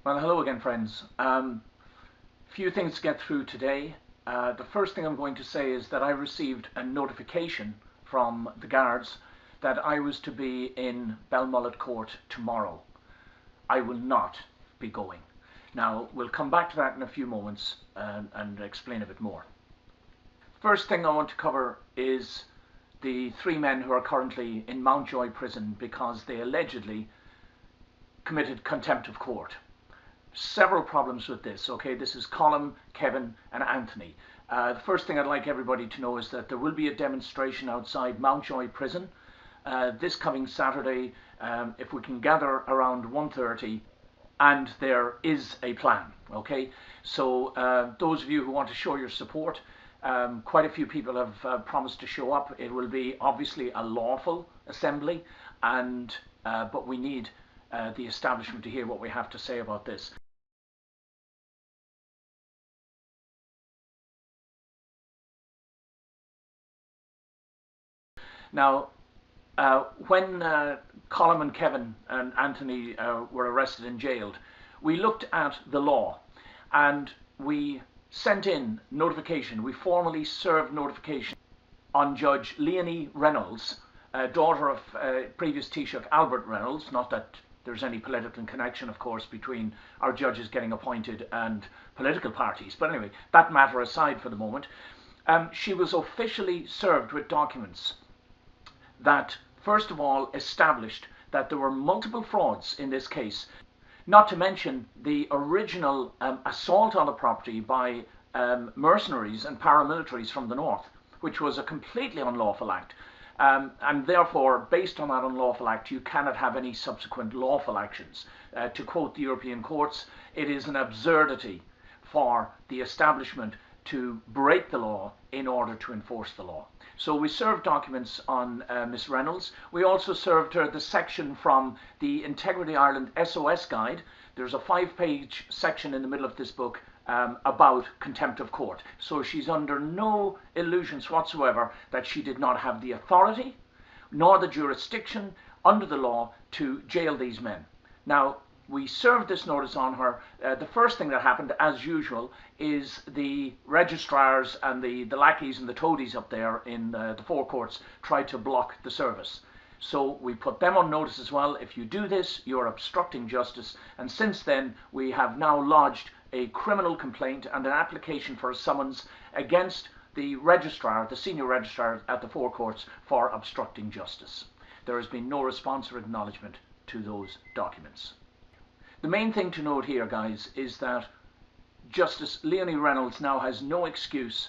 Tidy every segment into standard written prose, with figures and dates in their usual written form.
Well, hello again, friends. Few things to get through today. The first thing I'm going to say is that I received a notification from the guards that I was to be in Belmullet Court tomorrow. I will not be going. Now, we'll come back to that in a few moments and explain a bit more. First thing I want to cover is the three men who are currently in Mountjoy prison because they allegedly committed contempt of court. Several problems with this. Okay, this is Colin, Kevin, and Anthony. The first thing I'd like everybody to know is that there will be a demonstration outside Mountjoy Prison this coming Saturday, if we can gather around 1:30, and there is a plan. Okay, so those of you who want to show your support, quite a few people have promised to show up. It will be obviously a lawful assembly, and but we need the establishment to hear what we have to say about this. Now, when Colin and Kevin and Anthony were arrested and jailed, we looked at the law and we sent in notification. We formally served notification on Judge Leonie Reynolds, daughter of previous Taoiseach Albert Reynolds. Not that there's any political connection, of course, between our judges getting appointed and political parties. But anyway, that matter aside for the moment, she was officially served with documents that, first of all, established that there were multiple frauds in this case, not to mention the original assault on the property by mercenaries and paramilitaries from the north, which was a completely unlawful act. And therefore, based on that unlawful act, you cannot have any subsequent lawful actions. To quote the European courts, it is an absurdity for the establishment to break the law in order to enforce the law. So we served documents on Miss Reynolds. We also served her the section from the Integrity Ireland S.O.S guide. There's a 5-page section in the middle of this book about contempt of court. So she's under no illusions whatsoever that she did not have the authority nor the jurisdiction under the law to jail these men. Now, we served this notice on her. The first thing that happened, as usual, is the registrars and the lackeys and the toadies up there in the forecourts tried to block the service. So we put them on notice as well. If you do this, you're obstructing justice. And since then, we have now lodged a criminal complaint and an application for a summons against the registrar, the senior registrar at the forecourts, for obstructing justice. There has been no response or acknowledgement to those documents. The main thing to note here, guys, is that Justice Leonie Reynolds now has no excuse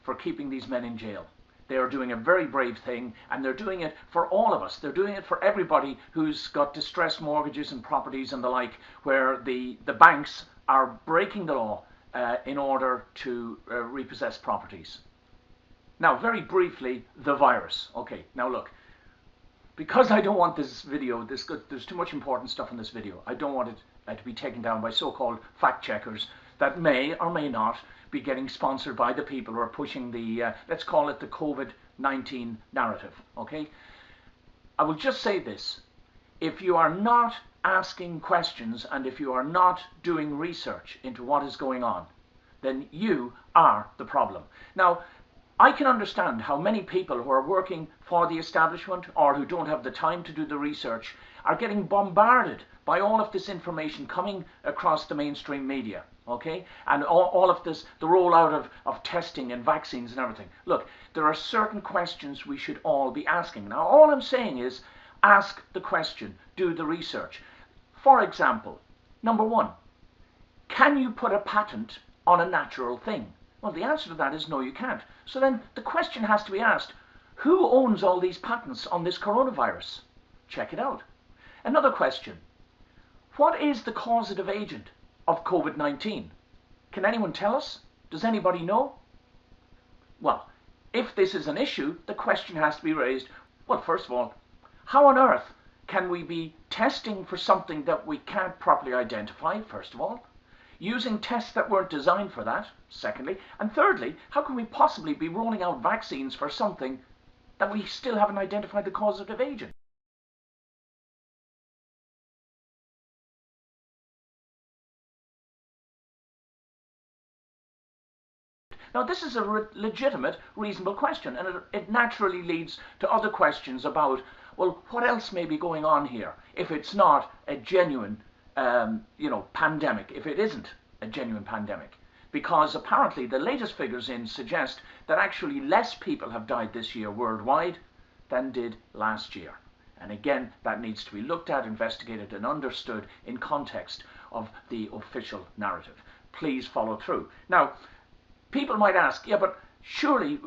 for keeping these men in jail. They are doing a very brave thing, and they're doing it for all of us. They're doing it for everybody who's got distressed mortgages and properties and the like, where the banks are breaking the law in order to repossess properties. Now, very briefly, the virus. Okay, now look. Because I don't want this video, there's too much important stuff in this video. I don't want it to be taken down by so-called fact checkers that may or may not be getting sponsored by the people who are pushing the, let's call it the COVID-19 narrative, okay? I will just say this. If you are not asking questions and if you are not doing research into what is going on, then you are the problem. Now, I can understand how many people who are working for the establishment or who don't have the time to do the research are getting bombarded by all of this information coming across the mainstream media, okay? And all of this, the rollout of testing and vaccines and everything. Look, there are certain questions we should all be asking. Now, all I'm saying is ask the question, do the research. For example, number one, can you put a patent on a natural thing? Well, the answer to that is no, you can't. So then the question has to be asked, who owns all these patents on this coronavirus? Check it out. Another question, what is the causative agent of COVID-19? Can anyone tell us? Does anybody know? Well, if this is an issue, the question has to be raised, well, first of all, how on earth can we be testing for something that we can't properly identify, first of all? Using tests that weren't designed for that, secondly. And thirdly, how can we possibly be rolling out vaccines for something that we still haven't identified the causative agent? Now, this is a legitimate, reasonable question, and it naturally leads to other questions about, well, what else may be going on here if it's not a genuine, pandemic, if it isn't a genuine pandemic? Because apparently the latest figures in suggest that actually less people have died this year worldwide than did last year. And again, that needs to be looked at, investigated, and understood in context of the official narrative. Please follow through. Now, people might ask, yeah, but surely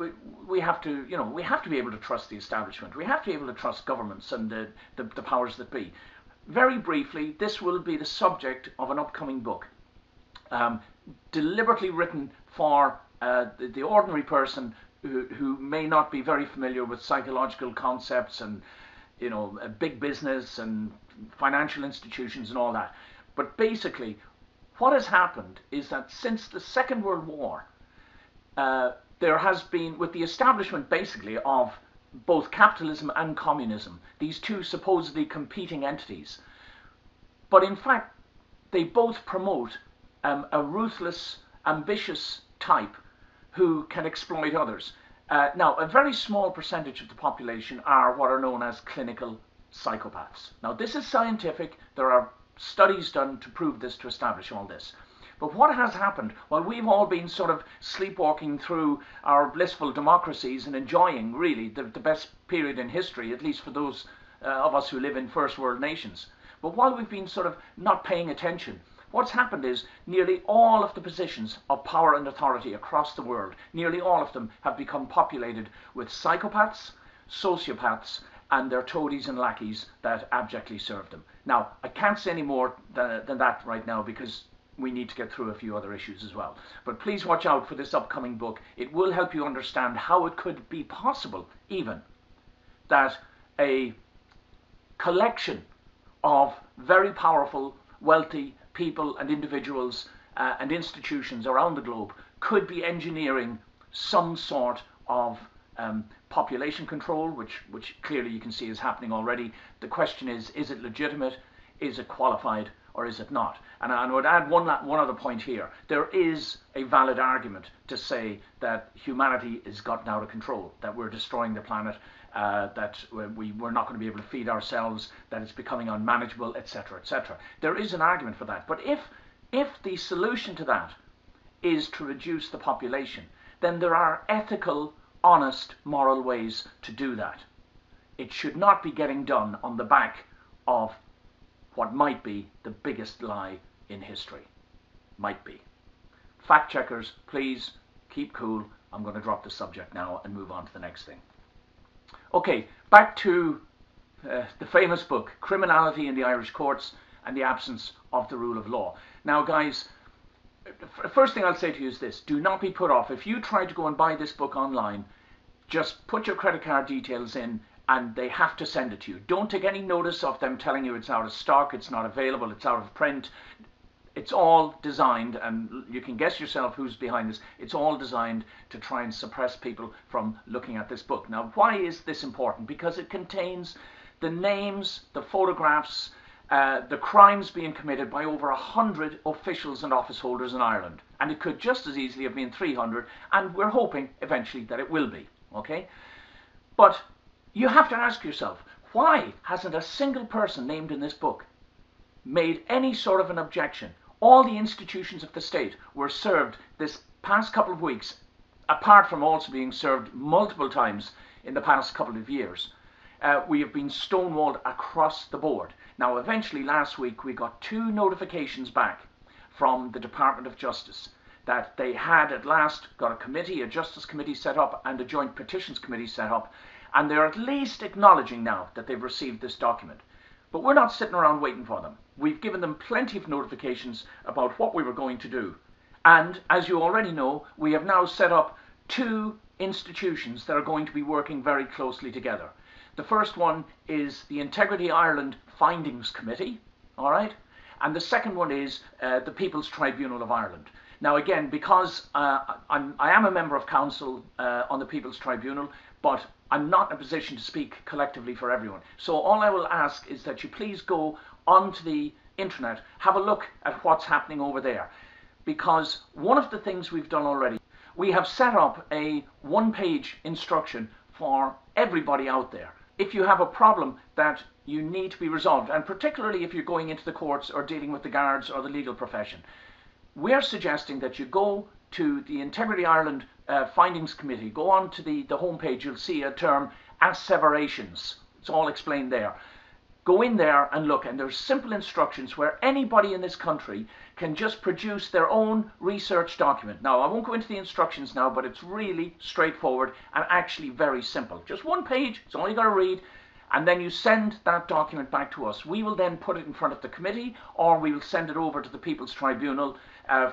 we have to, we have to be able to trust the establishment. We have to be able to trust governments and the powers that be. Very briefly, this will be the subject of an upcoming book, deliberately written for the ordinary person who may not be very familiar with psychological concepts and big business and financial institutions and all that. But basically, what has happened is that since the Second World War, there has been, with the establishment basically of both capitalism and communism, these two supposedly competing entities, but in fact they both promote a ruthless, ambitious type who can exploit others. Now, a very small percentage of the population are what are known as clinical psychopaths. Now, this is scientific. There are studies done to prove this, to establish all this. But what has happened, while we've all been sort of sleepwalking through our blissful democracies and enjoying, really, the best period in history, at least for those of us who live in first world nations, but while we've been sort of not paying attention, what's happened is nearly all of the positions of power and authority across the world, nearly all of them have become populated with psychopaths, sociopaths, and their toadies and lackeys that abjectly serve them. Now, I can't say any more than that right now because we need to get through a few other issues as well. But please watch out for this upcoming book. It will help you understand how it could be possible, even, that a collection of very powerful, wealthy people and individuals and institutions around the globe could be engineering some sort of population control, which clearly you can see is happening already. The question is it legitimate? Is it qualified? Or is it not? And I would add one other point here. There is a valid argument to say that humanity has gotten out of control, that we're destroying the planet, that we're not going to be able to feed ourselves, that it's becoming unmanageable, etc., etc. There is an argument for that. But if the solution to that is to reduce the population, then there are ethical, honest, moral ways to do that. It should not be getting done on the back of what might be the biggest lie in history. Might be. Fact checkers, please keep cool. I'm going to drop the subject now and move on to the next thing. Okay, back to the famous book, Criminality in the Irish Courts and the Absence of the Rule of Law. Now, guys, first thing I'll say to you is this. Do not be put off. If you try to go and buy this book online, just put your credit card details in and they have to send it to you. Don't take any notice of them telling you it's out of stock, it's not available, it's out of print. It's all designed, and you can guess yourself who's behind this, it's all designed to try and suppress people from looking at this book. Now, why is this important? Because it contains the names, the photographs, the crimes being committed by over 100 officials and office holders in Ireland. And it could just as easily have been 300, and we're hoping eventually that it will be, okay? But you have to ask yourself, why hasn't a single person named in this book made any sort of an objection? All the institutions of the state were served this past couple of weeks, apart from also being served multiple times in the past couple of years. We have been stonewalled across the board. Now, eventually last week we got 2 notifications back from the Department of Justice that they had at last got a committee, a Justice Committee set up and a Joint Petitions Committee set up, and they're at least acknowledging now that they've received this document. But we're not sitting around waiting for them. We've given them plenty of notifications about what we were going to do. And as you already know, we have now set up 2 institutions that are going to be working very closely together. The first one is the Integrity Ireland Findings Committee, all right? And the second one is the People's Tribunal of Ireland. Now again, because I am a member of council on the People's Tribunal, but I'm not in a position to speak collectively for everyone. So all I will ask is that you please go onto the internet, have a look at what's happening over there. Because one of the things we've done already, We have set up a one-page instruction for everybody out there. If you have a problem that you need to be resolved, and particularly if you're going into the courts or dealing with the guards or the legal profession, we're suggesting that you go to the Integrity Ireland Findings Committee, go on to the homepage, you'll see a term, Asseverations. It's all explained there. Go in there and look, and there's simple instructions where anybody in this country can just produce their own research document. Now, I won't go into the instructions now, but it's really straightforward and actually very simple. Just one page, it's all you got to read, and then you send that document back to us. We will then put it in front of the committee, or we will send it over to the People's Tribunal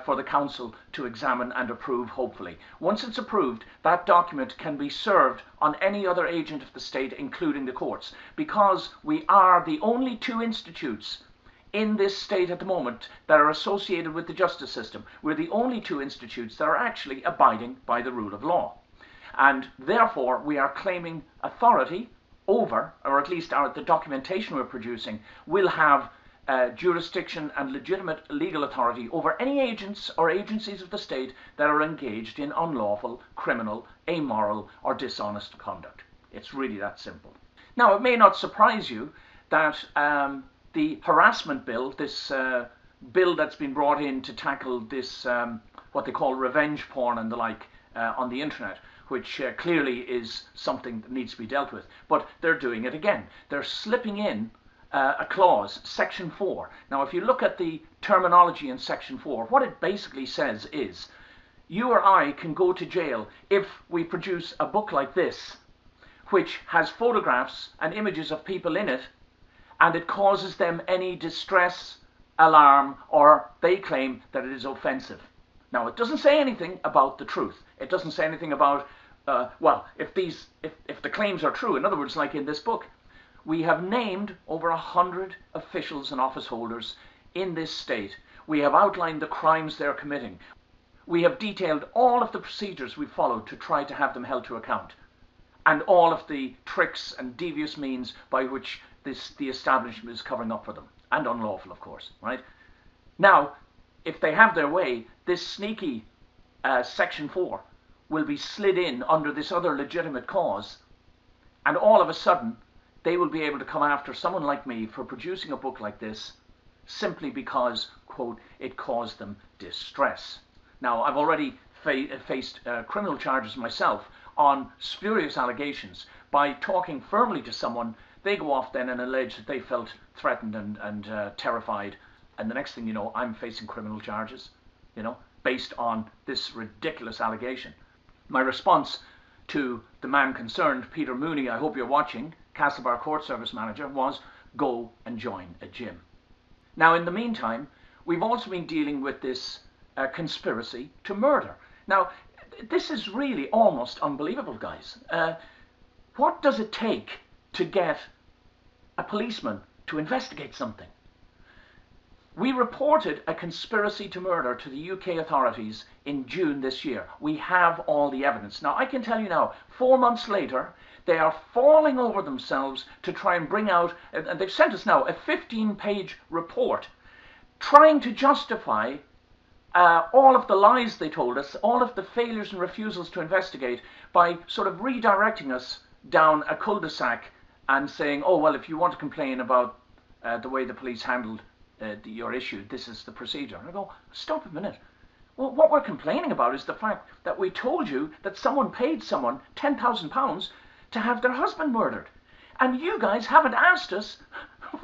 for the Council to examine and approve, hopefully. Once it's approved, that document can be served on any other agent of the state, including the courts, because we are the only two institutes in this state at the moment that are associated with the justice system. We're the only two institutes that are actually abiding by the rule of law. And therefore, we are claiming authority over, or at least the documentation we're producing will have jurisdiction and legitimate legal authority over any agents or agencies of the state that are engaged in unlawful, criminal, amoral, or dishonest conduct. It's really that simple. Now, it may not surprise you that the harassment bill, this bill that's been brought in to tackle this, what they call revenge porn and the like on the internet, which clearly is something that needs to be dealt with. But they're doing it again. They're slipping in a clause, Section 4. Now, if you look at the terminology in Section 4, what it basically says is, you or I can go to jail if we produce a book like this, which has photographs and images of people in it, and it causes them any distress, alarm, or they claim that it is offensive. Now, it doesn't say anything about the truth. It doesn't say anything about, well, if the claims are true. In other words, like in this book, we have named over 100 officials and office holders in this state. We have outlined the crimes they're committing. We have detailed all of the procedures we followed to try to have them held to account, and all of the tricks and devious means by which the establishment is covering up for them, and unlawful, of course, right? Now, if they have their way, this sneaky Section 4 will be slid in under this other legitimate cause, and all of a sudden they will be able to come after someone like me for producing a book like this simply because, quote, it caused them distress. Now, I've already faced criminal charges myself on spurious allegations. By talking firmly to someone, they go off then and allege that they felt threatened and terrified, and the next thing you know, I'm facing criminal charges, based on this ridiculous allegation. My response to the man concerned, Peter Mooney, I hope you're watching, Castlebar Court Service Manager, was go and join a gym. Now, in the meantime, we've also been dealing with this conspiracy to murder. Now, this is really almost unbelievable, guys. What does it take to get a policeman to investigate something? We reported a conspiracy to murder to the UK authorities in June this year. We have all the evidence. Now, I can tell you now, 4 months later, they are falling over themselves to try and bring out, and they've sent us now a 15-page report trying to justify all of the lies they told us, all of the failures and refusals to investigate, by sort of redirecting us down a cul-de-sac and saying, oh, well, if you want to complain about the way the police handled your issue, this is the procedure. And I go, stop a minute. Well, what we're complaining about is the fact that we told you that someone paid someone £10,000 to have their husband murdered. And you guys haven't asked us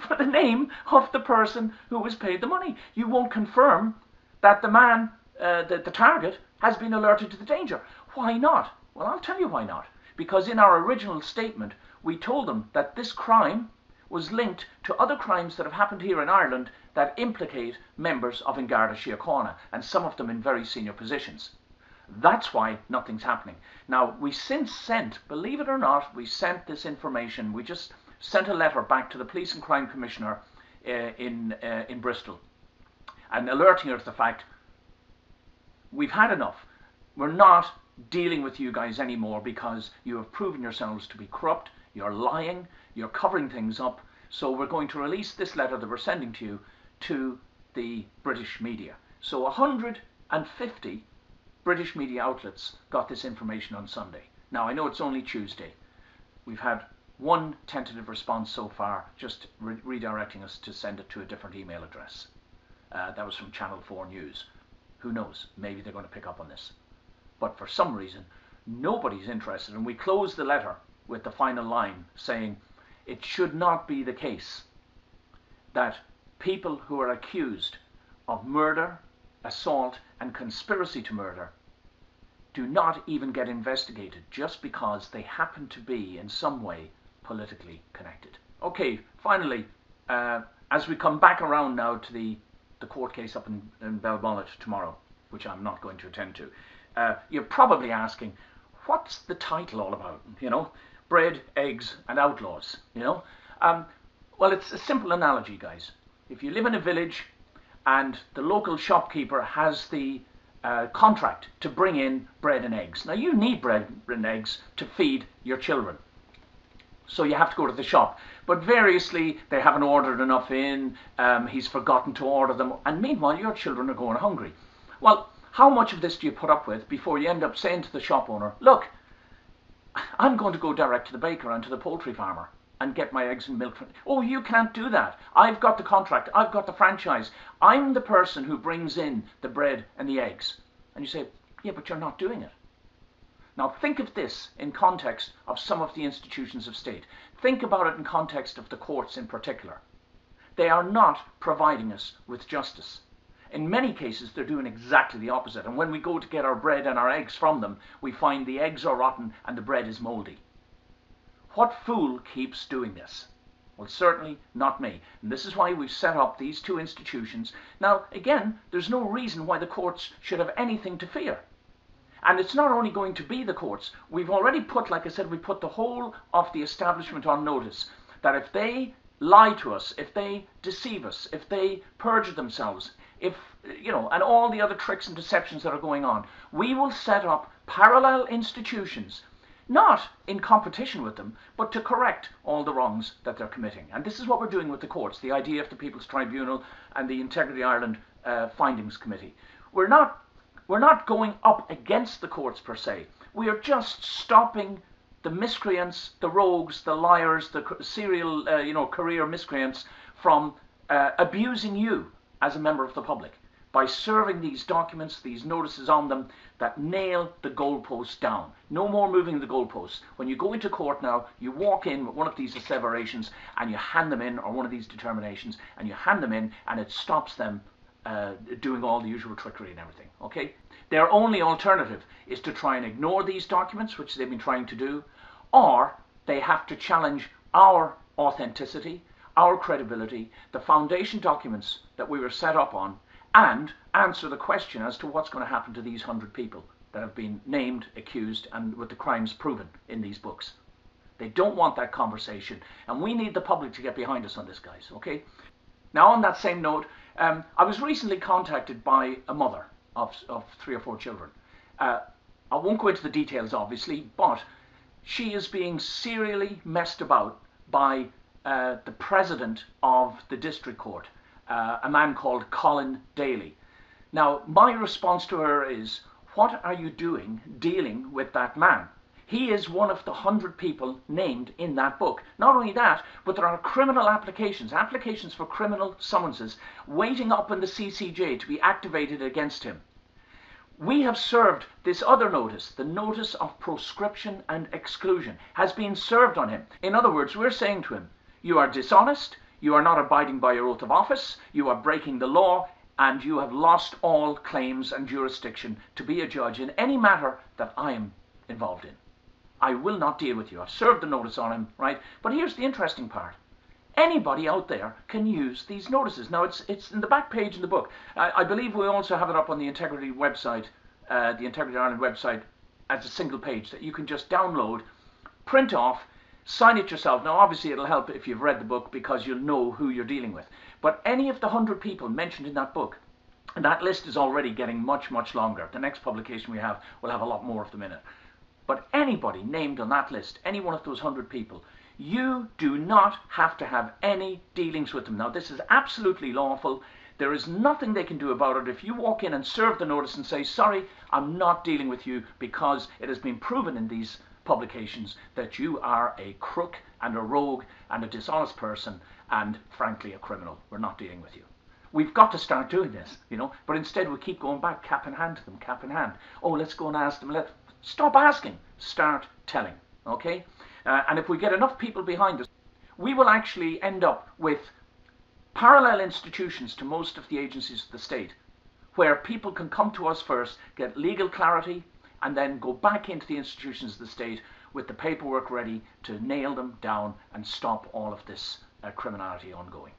for the name of the person who was paid the money. You won't confirm that the man, the target, has been alerted to the danger. Why not? Well, I'll tell you why not. Because in our original statement, we told them that this crime was linked to other crimes that have happened here in Ireland that implicate members of An Garda Síochána, and some of them in very senior positions. That's why nothing's happening. Now, we since sent, believe it or not, we sent this information. We just sent a letter back to the Police and Crime Commissioner in Bristol, and alerting her to the fact we've had enough. We're not dealing with you guys anymore because you have proven yourselves to be corrupt, you're lying, you're covering things up, so we're going to release this letter that we're sending to you to the British media. So 150 British media outlets got this information on Sunday. Now, I know it's only Tuesday. We've had one tentative response so far, just redirecting us to send it to a different email address. That was from Channel 4 News. Who knows? Maybe they're going to pick up on this. But for some reason, nobody's interested. And we close the letter with the final line saying, it should not be the case that people who are accused of murder, assault, and conspiracy to murder do not even get investigated just because they happen to be in some way politically connected. Okay, finally, as we come back around now to the court case up in Belmullet tomorrow, which I'm not going to attend to, you're probably asking, what's the title all about? You know, bread, eggs, and outlaws. You know, well, it's a simple analogy, guys. If you live in a village and the local shopkeeper has the contract to bring in bread and eggs. Now, you need bread and eggs to feed your children, so you have to go to the shop. But variously, they haven't ordered enough in, he's forgotten to order them, and meanwhile your children are going hungry. Well, how much of this do you put up with before you end up saying to the shop owner, look, I'm going to go direct to the baker and to the poultry farmer and get my eggs and milk from... Oh, you can't do that. I've got the contract, I've got the franchise, I'm the person who brings in the bread and the eggs. And you say, yeah, but you're not doing it. Now think of this in context of some of the institutions of state. Think about it in context of the courts in particular. They are not providing us with justice. In many cases, they're doing exactly the opposite. And when we go to get our bread and our eggs from them, we find the eggs are rotten and the bread is moldy. What fool keeps doing this? Well, certainly not me. And this is why we've set up these two institutions. Now, again, there's no reason why the courts should have anything to fear. And it's not only going to be the courts. We've already put, like I said, we put the whole of the establishment on notice that if they lie to us, if they deceive us, if they perjure themselves, if, you know, and all the other tricks and deceptions that are going on, we will set up parallel institutions, not in competition with them, but to correct all the wrongs that they're committing. And this is what we're doing with the courts, the IDF, the People's Tribunal, and the Integrity Ireland Findings Committee. We're not going up against the courts per se. We are just stopping the miscreants, the rogues, the liars, the serial, career miscreants from abusing you as a member of the public by serving these documents, these notices on them that nail the goalposts down. No more moving the goalposts. When you go into court now, you walk in with one of these asseverations and you hand them in, or one of these determinations, and you hand them in, and it stops them doing all the usual trickery and everything. Okay? Their only alternative is to try and ignore these documents, which they've been trying to do, or they have to challenge our authenticity, our credibility, the foundation documents that we were set up on, and answer the question as to what's going to happen to these 100 people that have been named, accused, and with the crimes proven in these books. They don't want that conversation, and we need the public to get behind us on this, guys, okay? Now, on that same note, I was recently contacted by a mother of 3 or 4 children. I won't go into the details, obviously, but she is being serially messed about by the president of the district court, a man called Colin Daly. Now, my response to her is, what are you doing dealing with that man? He is one of the 100 people named in that book. Not only that, but there are criminal applications for criminal summonses waiting up in the CCJ to be activated against him. We have served this other notice, the notice of proscription and exclusion, has been served on him. In other words, we're saying to him, you are dishonest, you are not abiding by your oath of office, you are breaking the law, and you have lost all claims and jurisdiction to be a judge in any matter that I am involved in. I will not deal with you. I've served the notice on him, right? But here's the interesting part. Anybody out there can use these notices. Now, it's in the back page in the book. I believe we also have it up on the Integrity website, the Integrity Ireland website, as a single page that you can just download, print off, sign it yourself. Now, obviously, it'll help if you've read the book because you'll know who you're dealing with. But any of the 100 people mentioned in that book, and that list is already getting much, much longer. The next publication we have will have a lot more of them in it. But anybody named on that list, any one of those 100 people, you do not have to have any dealings with them. Now, this is absolutely lawful. There is nothing they can do about it. If you walk in and serve the notice and say, sorry, I'm not dealing with you because it has been proven in these publications that you are a crook and a rogue and a dishonest person and, frankly, a criminal. We're not dealing with you. We've got to start doing this, but instead we keep going back cap in hand to them, cap in hand. Oh, let's go and ask them. Stop asking. Start telling, okay? And if we get enough people behind us, we will actually end up with parallel institutions to most of the agencies of the state, where people can come to us first, get legal clarity, and then go back into the institutions of the state with the paperwork ready to nail them down and stop all of this criminality ongoing.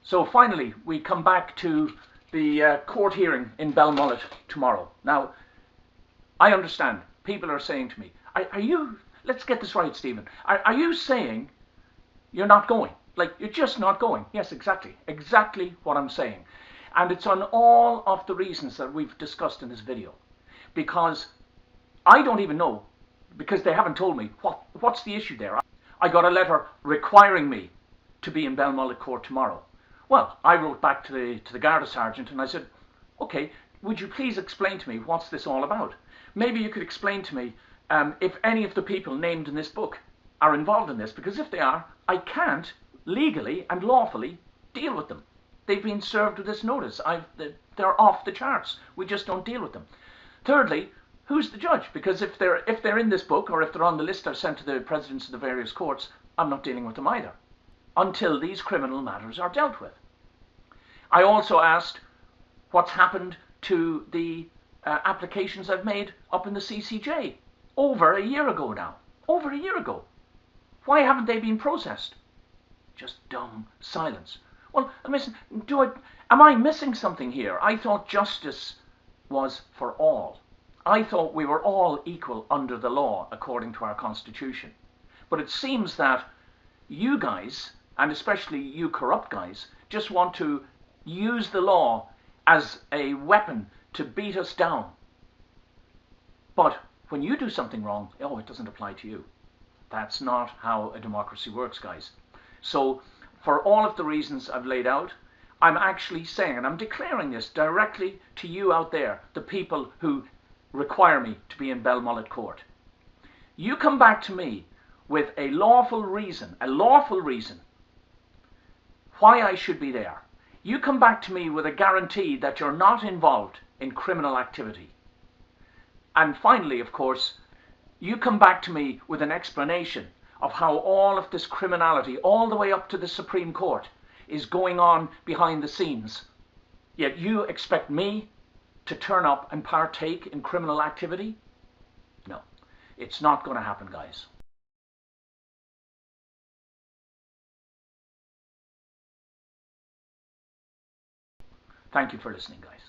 So finally, we come back to the court hearing in Belmullet tomorrow. Now, I understand people are saying to me, are you, let's get this right, Stephen, are you saying you're not going? Like, you're just not going? Yes, exactly what I'm saying. And it's on all of the reasons that we've discussed in this video. Because I don't even know, because they haven't told me what's the issue there. I got a letter requiring me to be in Belmullet Court tomorrow. Well, I wrote back to the Garda Sergeant and I said, okay, would you please explain to me what's this all about? Maybe you could explain to me if any of the people named in this book are involved in this, because if they are, I can't legally and lawfully deal with them. They've been served with this notice. They're off the charts. We just don't deal with them. Thirdly, who's the judge? Because if they're in this book, or if they're on the list I've sent to the presidents of the various courts, I'm not dealing with them either until these criminal matters are dealt with. I also asked what's happened to the applications I've made up in the CCJ over a year ago now. Over a year ago. Why haven't they been processed? Just dumb silence. Well, listen, am I missing something here? I thought justice was for all. I thought we were all equal under the law according to our Constitution. But it seems that you guys, and especially you corrupt guys, just want to use the law as a weapon to beat us down. But when you do something wrong, oh, it doesn't apply to you. That's not how a democracy works, guys. So, for all of the reasons I've laid out, I'm actually saying, and I'm declaring this directly to you out there, the people who require me to be in Belmullet Court. You come back to me with a lawful reason why I should be there. You come back to me with a guarantee that you're not involved in criminal activity. And finally, of course, you come back to me with an explanation of how all of this criminality, all the way up to the Supreme Court, is going on behind the scenes. Yet you expect me to turn up and partake in criminal activity? No, it's not going to happen, guys. Thank you for listening, guys.